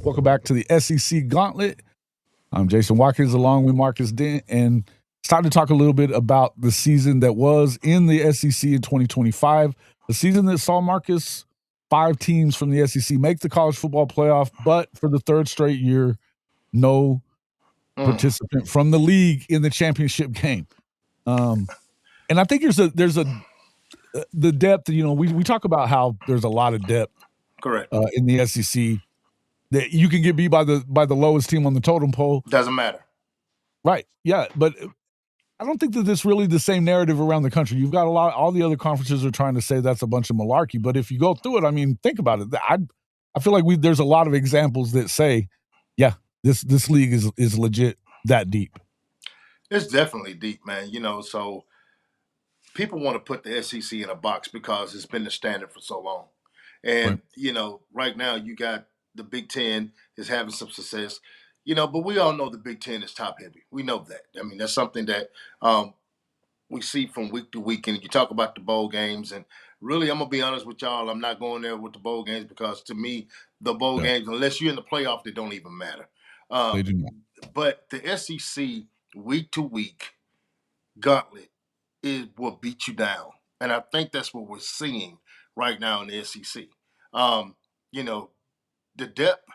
Welcome back to the SEC Gauntlet. I'm Jason Watkins along with Marcus Dent, and it's time to talk a little bit about the season that was in the SEC in 2025. The season that saw Marcus 5 teams from the SEC make the college football playoff, but for the third straight year, no participant from the league in the championship game. And I think there's the depth. You know, we talk about how there's a lot of depth, correct, in the SEC. That you can get beat by the lowest team on the totem pole. Doesn't matter. Right. Yeah. But I don't think that this really the same narrative around the country. You've got all the other conferences are trying to say that's a bunch of malarkey. But if you go through it, I mean, think about it. I feel like there's a lot of examples that say, yeah, this league is legit that deep. It's definitely deep, man. You know, so people want to put the SEC in a box because it's been the standard for so long. And, Right. you know, right now you got the Big Ten is having some success, you know, but we all know the Big Ten is top heavy. We know that. I mean, that's something that we see from week to week. And you talk about the bowl games. And really, I'm going to be honest with y'all, I'm not going there with the bowl games because to me, the bowl games, unless you're in the playoff, they don't even matter. They do not. But the SEC week to week gauntlet will beat you down. And I think that's what we're seeing right now in the SEC. You know, the depth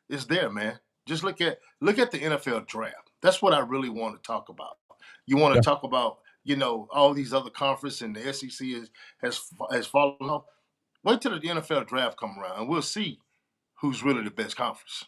is there, man. Just look at the NFL draft. That's what I really want to talk about. You want to talk about, you know, all these other conferences and the SEC has fallen off. Wait till the NFL draft come around and we'll see who's really the best conference.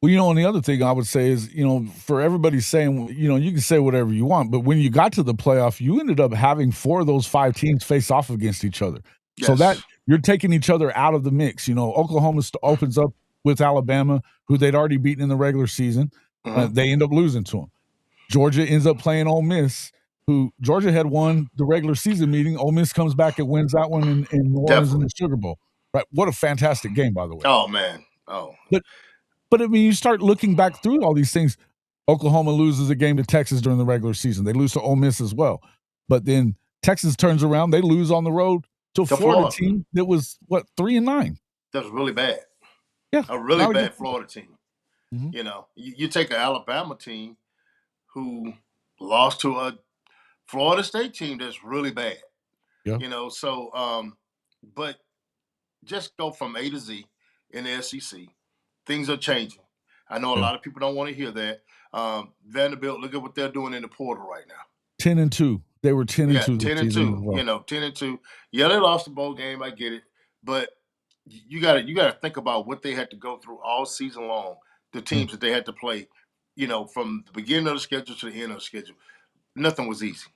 Well, you know, and the other thing I would say is, you know, for everybody saying, you know, you can say whatever you want, but when you got to the playoff, you ended up having 4 of those 5 teams face off against each other. Yes. So that you're taking each other out of the mix. You know, Oklahoma opens up with Alabama, who they'd already beaten in the regular season. They end up losing to them. Georgia ends up playing Ole Miss, who Georgia had won the regular season meeting. Ole Miss comes back and wins that one in New Orleans in the Sugar Bowl. Right? What a fantastic game, by the way. Oh, man. Oh. But I mean, you start looking back through all these things. Oklahoma loses a game to Texas during the regular season. They lose to Ole Miss as well. But then Texas turns around. They lose on the road to a Florida team that was, 3-9? That was really bad. Yeah. A really bad Florida team. Mm-hmm. You know, you take an Alabama team who lost to a Florida State team that's really bad. Yeah. You know, so, but just go from A to Z in the SEC. Things are changing. I know a lot of people don't want to hear that. Vanderbilt, look at what they're doing in the portal right now. 10-2. They were 10-2. 10-2. Well. You know, 10-2. Yeah, they lost the bowl game. I get it, but you got to think about what they had to go through all season long. The teams that they had to play, you know, from the beginning of the schedule to the end of the schedule. Nothing was easy.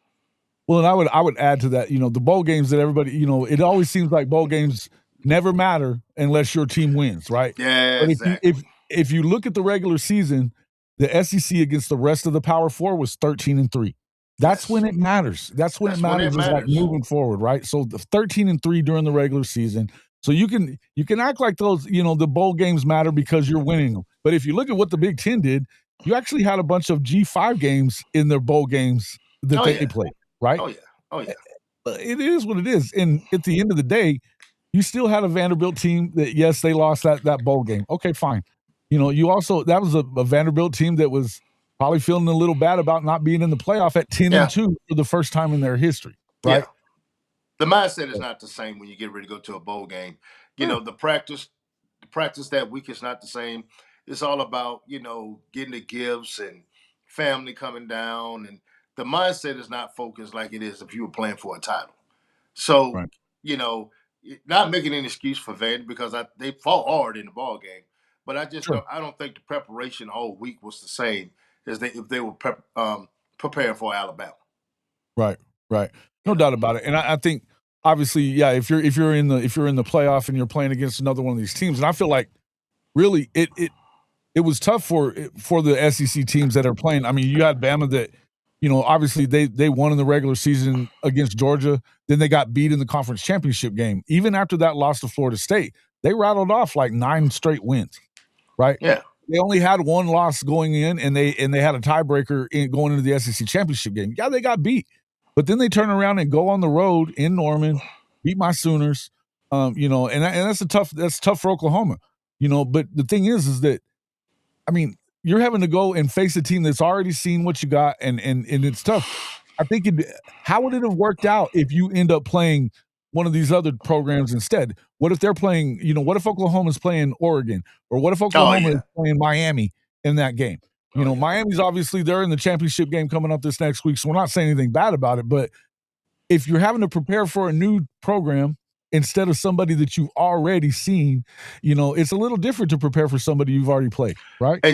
Well, and I would add to that, you know, the bowl games that everybody, you know, it always seems like bowl games never matter unless your team wins, right? Yeah, but exactly. If you look at the regular season, the SEC against the rest of the Power 4 was 13-3. That's when it matters. That's when it matters. Is like moving forward, right? So the 13-3 during the regular season. So you can act like those, you know, the bowl games matter because you're winning them. But if you look at what the Big Ten did, you actually had a bunch of G5 games in their bowl games that they played, right? Oh yeah. It is what it is. And at the end of the day, you still had a Vanderbilt team that, yes, they lost that bowl game. Okay, fine. You know, that was a Vanderbilt team that was probably feeling a little bad about not being in the playoff at 10-2 for the first time in their history, right? Yeah. The mindset is not the same when you get ready to go to a bowl game. You know, the practice that week is not the same. It's all about, you know, getting the gifts and family coming down. And the mindset is not focused like it is if you were playing for a title. So, you know, not making any excuse for Van because they fought hard in the ball game. But I just I don't think the preparation all week was the same as if they were preparing for Alabama. Right. No doubt about it. And I think obviously, yeah, if you're in the playoff and you're playing against another one of these teams, and I feel like really it was tough for the SEC teams that are playing. I mean, you had Bama that, you know, obviously they won in the regular season against Georgia. Then they got beat in the conference championship game. Even after that loss to Florida State, they rattled off like 9 straight wins, right? Yeah. They only had one loss going in, and they had a tiebreaker going into the SEC championship game. Yeah, they got beat, but then they turn around and go on the road in Norman, beat my Sooners. You know, and that's tough for Oklahoma. But the thing is that, I mean, you're having to go and face a team that's already seen what you got, and it's tough. I think how would it have worked out if you end up playing one of these other programs instead? What if they're playing, what if Oklahoma's playing Oregon, or what if Oklahoma is playing Miami in that game? Miami's obviously, they're in the championship game coming up this next week, so we're not saying anything bad about it, but if you're having to prepare for a new program instead of somebody that you've already seen, it's a little different to prepare for somebody you've already played, right?